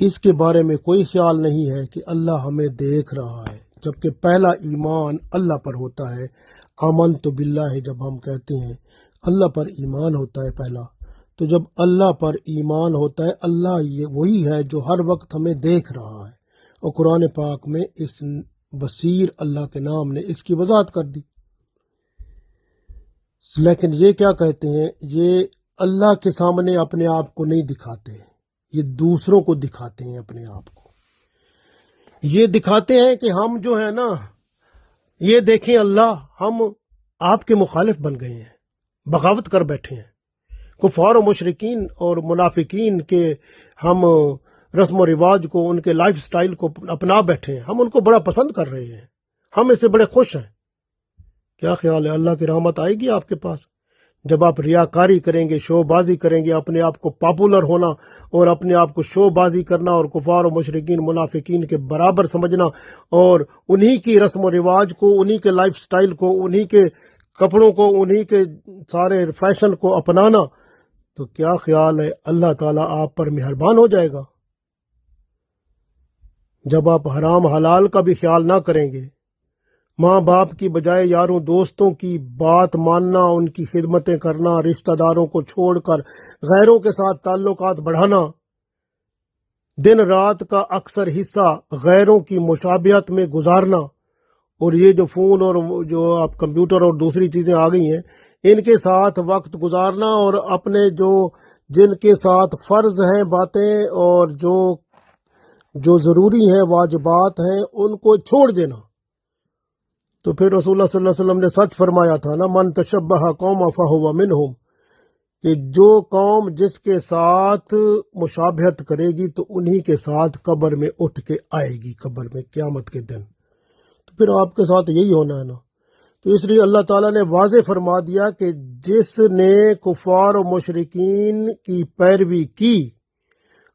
اس کے بارے میں کوئی خیال نہیں ہے کہ اللہ ہمیں دیکھ رہا ہے، جبکہ پہلا ایمان اللہ پر ہوتا ہے۔ آمنت باللہ جب ہم کہتے ہیں اللہ پر ایمان ہوتا ہے پہلا، تو جب اللہ پر ایمان ہوتا ہے، اللہ یہ وہی ہے جو ہر وقت ہمیں دیکھ رہا ہے، اور قرآن پاک میں اس بصیر اللہ کے نام نے اس کی وضاحت کر دی۔ لیکن یہ کیا کہتے ہیں، یہ اللہ کے سامنے اپنے آپ کو نہیں دکھاتے، یہ دوسروں کو دکھاتے ہیں اپنے آپ کو۔ یہ دکھاتے ہیں کہ ہم جو ہے نا، یہ دیکھیں اللہ، ہم آپ کے مخالف بن گئے ہیں، بغاوت کر بیٹھے ہیں، کفار و مشرکین اور منافقین کے ہم رسم و رواج کو، ان کے لائف سٹائل کو اپنا بیٹھے ہیں، ہم ان کو بڑا پسند کر رہے ہیں، ہم اس سے بڑے خوش ہیں۔ کیا خیال ہے، اللہ کی رحمت آئے گی آپ کے پاس جب آپ ریاکاری کریں گے، شو بازی کریں گے، اپنے آپ کو پاپولر ہونا اور اپنے آپ کو شو بازی کرنا اور کفار و مشرکین منافقین کے برابر سمجھنا اور انہی کی رسم و رواج کو، انہی کے لائف سٹائل کو، انہی کے کپڑوں کو، انہی کے سارے فیشن کو اپنانا، تو کیا خیال ہے اللہ تعالیٰ آپ پر مہربان ہو جائے گا؟ جب آپ حرام حلال کا بھی خیال نہ کریں گے، ماں باپ کی بجائے یاروں دوستوں کی بات ماننا، ان کی خدمتیں کرنا، رشتہ داروں کو چھوڑ کر غیروں کے ساتھ تعلقات بڑھانا، دن رات کا اکثر حصہ غیروں کی مشابہت میں گزارنا، اور یہ جو فون اور جو آپ کمپیوٹر اور دوسری چیزیں آ گئی ہیں، ان کے ساتھ وقت گزارنا، اور اپنے جن کے ساتھ فرض ہیں باتیں اور جو ضروری ہیں واجبات ہیں ان کو چھوڑ دینا۔ تو پھر رسول اللہ صلی اللہ علیہ وسلم نے سچ فرمایا تھا نا، من تشبہ قوم فہو منہم، کہ جو قوم جس کے ساتھ مشابہت کرے گی تو انہی کے ساتھ قبر میں اٹھ کے آئے گی، قبر میں قیامت کے دن۔ تو پھر آپ کے ساتھ یہی ہونا ہے نا۔ تو اس لیے اللہ تعالیٰ نے واضح فرما دیا کہ جس نے کفار و مشرکین کی پیروی کی،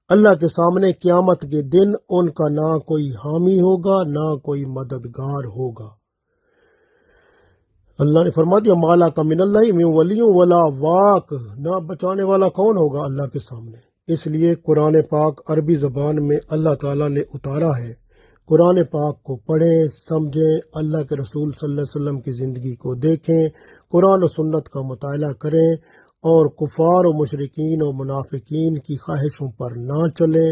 اللہ کے سامنے قیامت کے دن ان کا نہ کوئی حامی ہوگا، نہ کوئی مددگار ہوگا۔ اللہ نے فرما دیا مالا کا من اللہ من ولی ولا واق، نہ بچانے والا کون ہوگا اللہ کے سامنے۔ اس لیے قرآن پاک عربی زبان میں اللہ تعالیٰ نے اتارا ہے، قرآن پاک کو پڑھیں، سمجھیں، اللہ کے رسول صلی اللہ علیہ وسلم کی زندگی کو دیکھیں، قرآن و سنت کا مطالعہ کریں، اور کفار و مشرکین و منافقین کی خواہشوں پر نہ چلیں،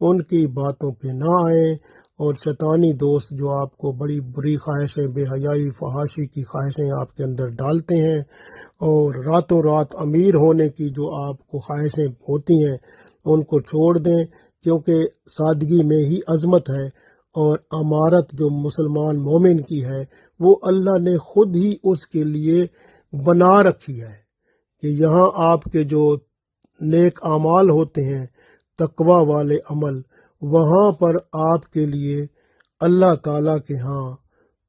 ان کی باتوں پہ نہ آئیں، اور شیطانی دوست جو آپ کو بڑی بری خواہشیں، بے حیائی، فحاشی کی خواہشیں آپ کے اندر ڈالتے ہیں، اور راتوں رات امیر ہونے کی جو آپ کو خواہشیں ہوتی ہیں ان کو چھوڑ دیں، کیونکہ سادگی میں ہی عظمت ہے، اور امارت جو مسلمان مومن کی ہے وہ اللہ نے خود ہی اس کے لیے بنا رکھی ہے، کہ یہاں آپ کے جو نیک اعمال ہوتے ہیں، تقوی والے عمل، وہاں پر آپ کے لیے اللہ تعالیٰ کے ہاں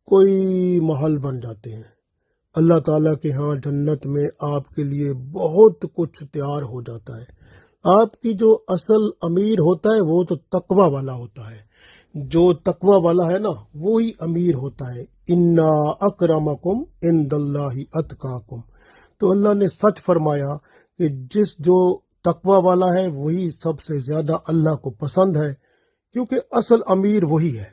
کوئی محل بن جاتے ہیں، اللہ تعالیٰ کے ہاں جنت میں آپ کے لیے بہت کچھ تیار ہو جاتا ہے۔ آپ کی جو اصل امیر ہوتا ہے وہ تو تقوی والا ہوتا ہے، جو تقوی والا ہے نا وہی امیر ہوتا ہے۔ انا اکرمکم عند اللہ اتقاکم، تو اللہ نے سچ فرمایا کہ جو تقوی والا ہے وہی سب سے زیادہ اللہ کو پسند ہے، کیونکہ اصل امیر وہی ہے،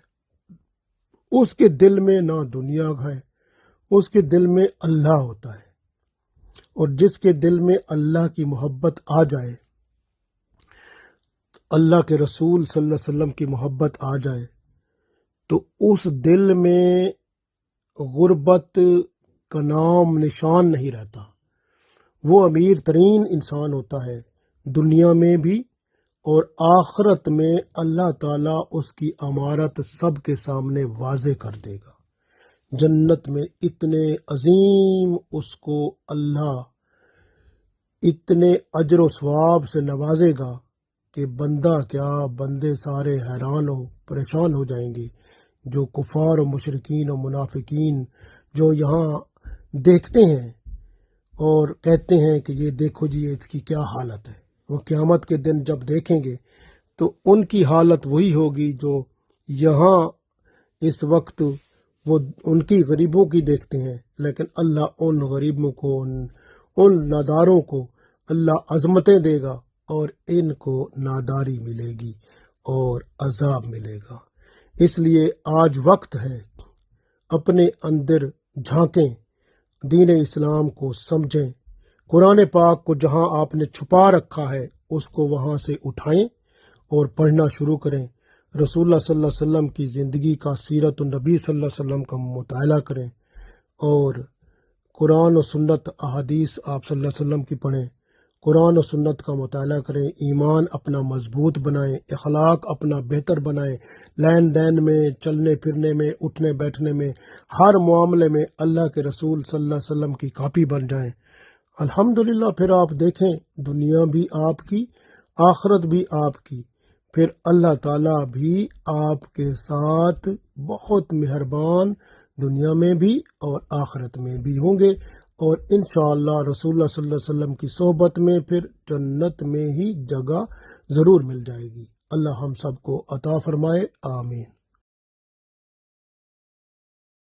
اس کے دل میں نہ دنیا ہے، اس کے دل میں اللہ ہوتا ہے، اور جس کے دل میں اللہ کی محبت آ جائے، اللہ کے رسول صلی اللہ علیہ وسلم کی محبت آ جائے، تو اس دل میں غربت کا نام نشان نہیں رہتا، وہ امیر ترین انسان ہوتا ہے، دنیا میں بھی اور آخرت میں اللہ تعالیٰ اس کی امارت سب کے سامنے واضح کر دے گا۔ جنت میں اتنے عظیم اس کو اللہ اتنے اجر و ثواب سے نوازے گا کہ بندہ کیا، بندے سارے حیران ہو پریشان ہو جائیں گے۔ جو کفار و مشرکین و منافقین جو یہاں دیکھتے ہیں اور کہتے ہیں کہ یہ دیکھو جی اس کی کیا حالت ہے، وہ قیامت کے دن جب دیکھیں گے تو ان کی حالت وہی ہوگی جو یہاں اس وقت وہ ان کی غریبوں کی دیکھتے ہیں، لیکن اللہ ان غریبوں کو، ان ناداروں کو اللہ عظمتیں دے گا اور ان کو ناداری ملے گی، اور عذاب ملے گا۔ اس لیے آج وقت ہے اپنے اندر جھانکیں، دین اسلام کو سمجھیں، قرآن پاک کو جہاں آپ نے چھپا رکھا ہے اس کو وہاں سے اٹھائیں اور پڑھنا شروع کریں۔ رسول اللہ صلی اللہ علیہ وسلم کی زندگی کا، سیرت النبی صلی اللہ علیہ وسلم کا مطالعہ کریں اور قرآن و سنت احادیث آپ صلی اللہ علیہ وسلم کی پڑھیں، قرآن و سنت کا مطالعہ کریں، ایمان اپنا مضبوط بنائیں، اخلاق اپنا بہتر بنائیں، لین دین میں، چلنے پھرنے میں، اٹھنے بیٹھنے میں، ہر معاملے میں اللہ کے رسول صلی اللہ علیہ وسلم کی کاپی بن جائیں۔ الحمدللہ پھر آپ دیکھیں دنیا بھی آپ کی، آخرت بھی آپ کی، پھر اللہ تعالیٰ بھی آپ کے ساتھ بہت مہربان دنیا میں بھی اور آخرت میں بھی ہوں گے، اور انشاءاللہ رسول اللہ صلی اللہ علیہ وسلم کی صحبت میں پھر جنت میں ہی جگہ ضرور مل جائے گی۔ اللہ ہم سب کو عطا فرمائے، آمین۔